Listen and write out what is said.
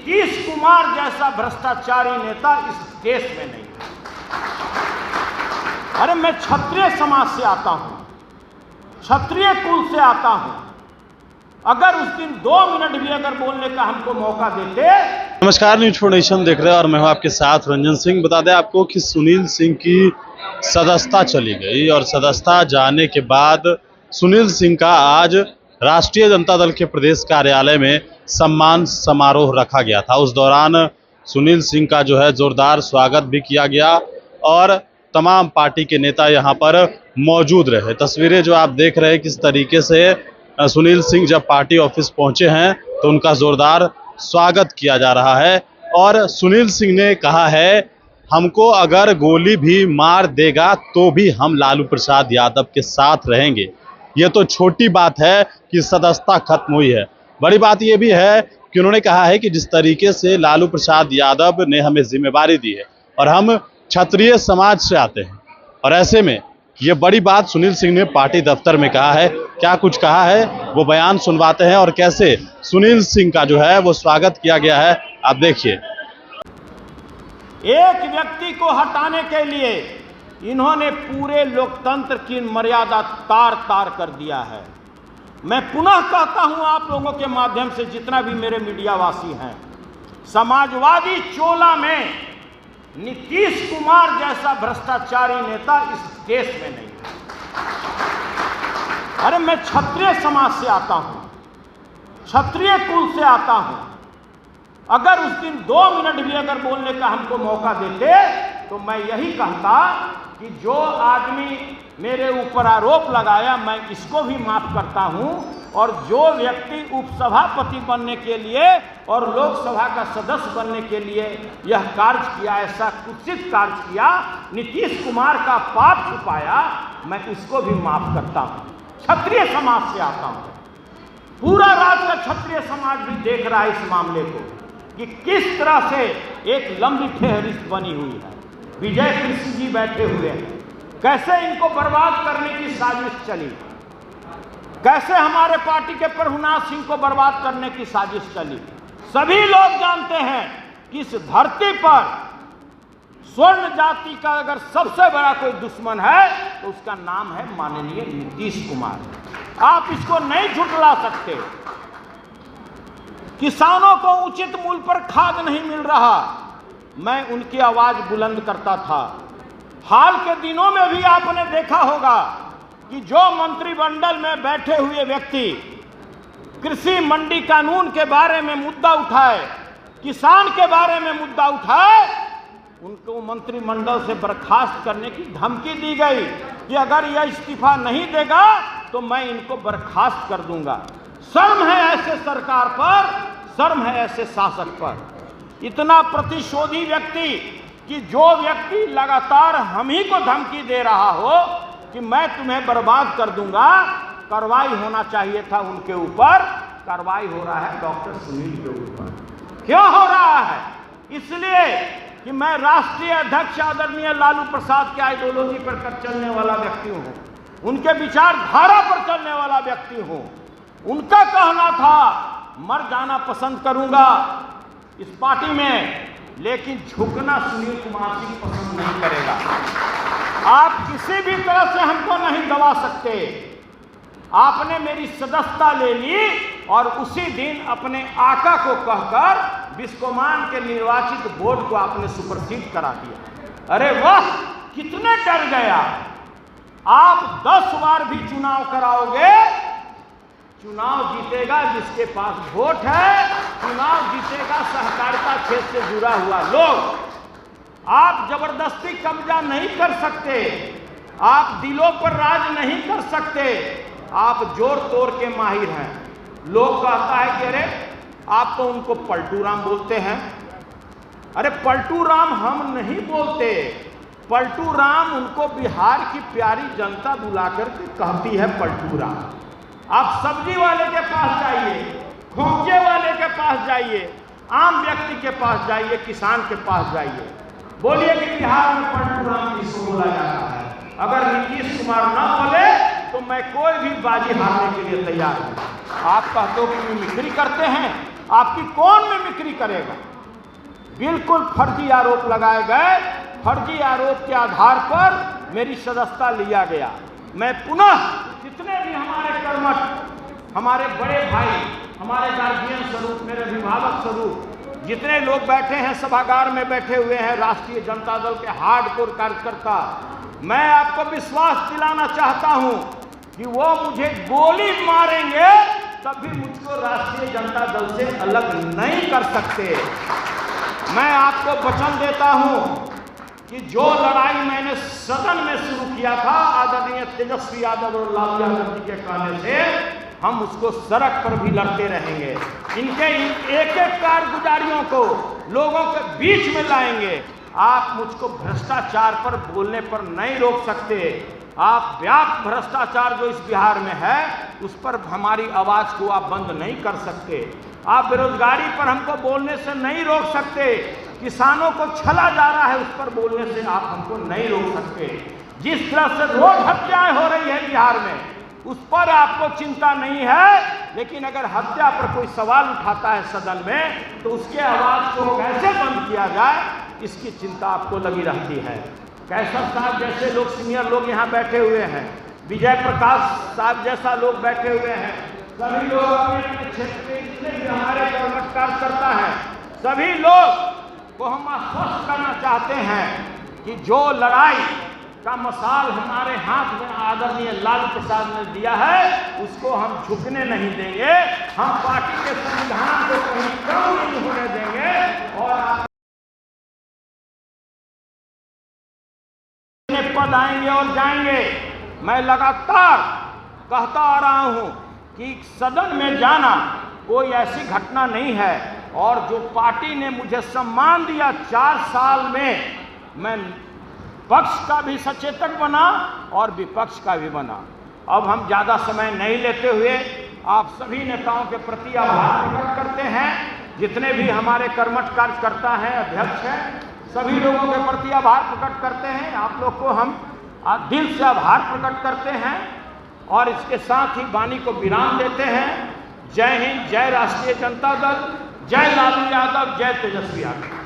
नीतीश कुमार जैसा भ्रष्टाचारी नेता इस देश में नहीं है। अरे मैं क्षत्रिय समाज से आता हूं, क्षत्रिय कुल से आता हूं। अगर उस दिन 2 मिनट भी अगर बोलने का हमको मौका देते। नमस्कार, न्यूज़ फॉर नेशन देख रहे हैं और मैं हूं आपके साथ रंजन सिंह। बता दें आपको कि सुनील सिंह की सदस्यता चली गई और सदस्यता जाने के बाद सुनील सिंह का आज राष्ट्रीय जनता दल के प्रदेश कार्यालय में सम्मान समारोह रखा गया था। उस दौरान सुनील सिंह का जो है जोरदार स्वागत भी किया गया और तमाम पार्टी के नेता यहाँ पर मौजूद रहे। तस्वीरें जो आप देख रहे हैं किस तरीके से सुनील सिंह जब पार्टी ऑफिस पहुंचे हैं तो उनका जोरदार स्वागत किया जा रहा है। और सुनील सिंह ने कहा है, हमको अगर गोली भी मार देगा तो भी हम लालू प्रसाद यादव के साथ रहेंगे। ये तो छोटी बात है कि सदस्यता खत्म हुई है, बड़ी बात ये भी है कि उन्होंने कहा है कि जिस तरीके से लालू प्रसाद यादव ने हमें जिम्मेवारी दी है और हम क्षत्रिय समाज से आते हैं, और ऐसे में ये बड़ी बात सुनील सिंह ने पार्टी दफ्तर में कहा है। क्या कुछ कहा है वो बयान सुनवाते हैं और कैसे सुनील सिंह का जो है वो स्वागत किया गया है, आप देखिए। एक व्यक्ति को हटाने के लिए इन्होंने पूरे लोकतंत्र की मर्यादा तार तार कर दिया है। मैं पुनः कहता हूं आप लोगों के माध्यम से, जितना भी मेरे मीडियावासी हैं, समाजवादी चोला में नीतीश कुमार जैसा भ्रष्टाचारी नेता इस देश में नहीं है। अरे मैं क्षत्रिय समाज से आता हूं, क्षत्रिय कुल से आता हूं। अगर उस दिन 2 मिनट भी अगर बोलने का हमको मौका देते तो मैं यही कहता कि जो आदमी मेरे ऊपर आरोप लगाया मैं इसको भी माफ करता हूं, और जो व्यक्ति उपसभापति बनने के लिए और लोकसभा का सदस्य बनने के लिए यह कार्य किया, ऐसा कुत्सित कार्य किया, नीतीश कुमार का पाप छुपाया, मैं उसको भी माफ करता हूं। क्षत्रिय समाज से आता हूं, पूरा राज्य का क्षत्रिय समाज भी देख रहा है इस मामले को कि किस तरह से एक लंबी फेहरिस्त बनी हुई है। विजय कृष्ण जी बैठे हुए हैं, कैसे इनको बर्बाद करने की साजिश चली, कैसे हमारे पार्टी के प्रभुनाथ सिंह को बर्बाद करने की साजिश चली। सभी लोग जानते हैं कि इस धरती पर स्वर्ण जाति का अगर सबसे बड़ा कोई दुश्मन है तो उसका नाम है माननीय नीतीश कुमार। आप इसको नहीं झुठला सकते। किसानों को उचित मूल्य पर खाद नहीं मिल रहा, मैं उनकी आवाज बुलंद करता था। हाल के दिनों में भी आपने देखा होगा कि जो मंत्रिमंडल में बैठे हुए व्यक्ति कृषि मंडी कानून के बारे में मुद्दा उठाए, किसान के बारे में मुद्दा उठाए, उनको मंत्रिमंडल से बर्खास्त करने की धमकी दी गई कि अगर यह इस्तीफा नहीं देगा तो मैं इनको बर्खास्त कर दूंगा। शर्म है ऐसे सरकार पर, शर्म है ऐसे शासक पर। इतना प्रतिशोधी व्यक्ति कि जो व्यक्ति लगातार हम ही को धमकी दे रहा हो कि मैं तुम्हें बर्बाद कर दूंगा, कार्रवाई होना चाहिए था उनके ऊपर, कार्रवाई हो रहा है डॉक्टर सुनील के ऊपर। क्यों हो रहा है? इसलिए कि मैं राष्ट्रीय अध्यक्ष आदरणीय लालू प्रसाद के आइडियोलॉजी पर चलने वाला व्यक्ति हूं, उनके विचारधारा पर चलने वाला व्यक्ति हूं। उनका कहना था मर जाना पसंद करूंगा इस पार्टी में, लेकिन झुकना सुनील कुमार सिंह पसंद नहीं करेगा। आप किसी भी तरह से हमको नहीं दबा सकते। आपने मेरी सदस्यता ले ली और उसी दिन अपने आका को कहकर बिस्कोमान के निर्वाचित बोर्ड को आपने सुपरसीड करा दिया। अरे वाह, कितने डर गया। आप 10 बार भी चुनाव कराओगे, चुनाव जीतेगा जिसके पास वोट है, चुनाव जीतेगा सहकारिता क्षेत्र से जुड़ा हुआ लोग। आप जबरदस्ती कब्जा नहीं कर सकते, आप दिलों पर राज नहीं कर सकते, आप जोड़ तोड़ के माहिर हैं। लोग कहता है कि अरे आप तो उनको पलटू राम बोलते हैं। अरे पलटू राम हम नहीं बोलते, पलटू राम उनको बिहार की प्यारी जनता बुलाकर के कहती है पलटू राम। आप सब्जी वाले के पास जाइए, खोजे वाले के पास जाइए, आम व्यक्ति के पास जाइए, किसान के पास जाइए, बोलिए कि बिहार में पलटू राम किसको बोला जाता है। अगर नीतीश कुमार ना बोले तो मैं कोई भी बाजी हारने के लिए तैयार हूं। आप कहते हो कि मिमिक्री करते हैं, आपकी कौन मिमिक्री करेगा। बिल्कुल फर्जी आरोप लगाए गए, फर्जी आरोप के आधार पर मेरी सदस्यता लिया गया। मैं पुनः जितने भी हमारे कर्मठ, हमारे बड़े भाई, हमारे गार्जियन स्वरूप, मेरे अभिभावक स्वरूप जितने लोग बैठे हैं सभागार में बैठे हुए हैं, राष्ट्रीय जनता दल के हार्डकोर कार्यकर्ता, मैं आपको विश्वास दिलाना चाहता हूं कि वो मुझे गोली मारेंगे तब भी मुझको राष्ट्रीय जनता दल से अलग नहीं कर सकते। मैं आपको वचन देता हूं कि जो लड़ाई मैंने सदन में शुरू किया था आदरणीय तेजस्वी यादव और लालू यादव जी के कहने से, हम उसको सड़क पर भी लड़ते रहेंगे। इनके एक एक कारगुजारियों को लोगों के बीच में लाएंगे। आप मुझको भ्रष्टाचार पर बोलने पर नहीं रोक सकते। आप व्यापक भ्रष्टाचार जो इस बिहार में है उस पर हमारी आवाज़ को आप बंद नहीं कर सकते। आप बेरोजगारी पर हमको बोलने से नहीं रोक सकते। किसानों को छला जा रहा है उस पर बोलने से आप हमको नहीं रोक सकते। जिस तरह से रोज हत्याएं हो रही है बिहार में उस पर आपको चिंता नहीं है, लेकिन अगर हत्या पर कोई सवाल उठाता है सदन में तो उसके आवाज़ को कैसे बंद किया जाए इसकी चिंता आपको लगी रहती है। कैसर साहब जैसे लोग, सीनियर लोग यहाँ बैठे हुए हैं, विजय प्रकाश साहब जैसा लोग बैठे हुए हैं, सभी लोग अपने क्षेत्र के जितने भी हमारे कर्मठ कार्यकर्ता हैं, सभी लोग को हम आश्वस्त करना चाहते हैं कि जो लड़ाई का मसाल हमारे हाथ में आदरणीय लालू प्रसाद ने दिया है उसको हम झुकने नहीं देंगे। हम पार्टी के संविधान को कहीं कम नहीं होने देंगे और पद आएंगे और जाएंगे। मैं लगातार कहता आ रहा हूं कि सदन में जाना कोई ऐसी घटना नहीं है और जो पार्टी ने मुझे सम्मान दिया 4 साल में, मैं पक्ष का भी सचेतक बना और विपक्ष का भी बना। अब हम ज़्यादा समय नहीं लेते हुए आप सभी नेताओं के प्रति आभार प्रकट करते हैं। जितने भी हमारे कर्मठ कार्यकर्ता हैं, अध्यक्ष हैं, सभी लोगों के प्रति आभार प्रकट करते हैं। आप लोग को हम दिल से आभार प्रकट करते हैं और इसके साथ ही वाणी को विराम देते हैं। जय हिंद, जय राष्ट्रीय जनता दल, जय लालू यादव, जय तेजस्वी यादव।